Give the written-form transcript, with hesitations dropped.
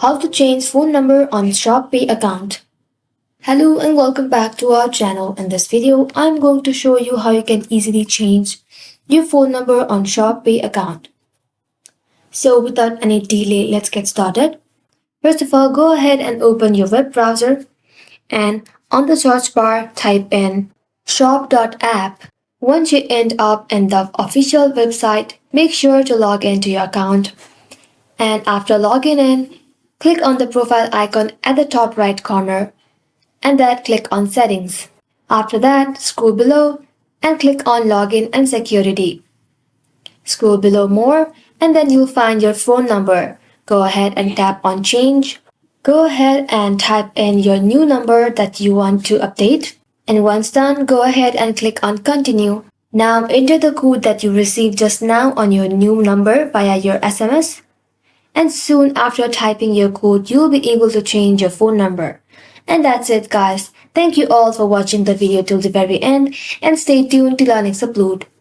How to change phone number on ShopPay account. Hello and welcome back to our channel. In this video, I'm going to show you how you can easily change your phone number on ShopPay account. So without any delay, let's get started. First of all, go ahead and open your web browser and on the search bar type in shop.app. Once you end up in the official website, make sure to log into your account. And after logging in, click on the profile icon at the top right corner and then click on settings. After that, scroll below and click on login and security. Scroll below more and then you'll find your phone number. Go ahead and tap on change. Go ahead and type in your new number that you want to update. And once done, go ahead and click on continue. Now enter the code that you received just now on your new number via your SMS. And soon after typing your code, you'll be able to change your phone number. And that's it guys. Thank you all for watching the video till the very end and stay tuned till our next upload.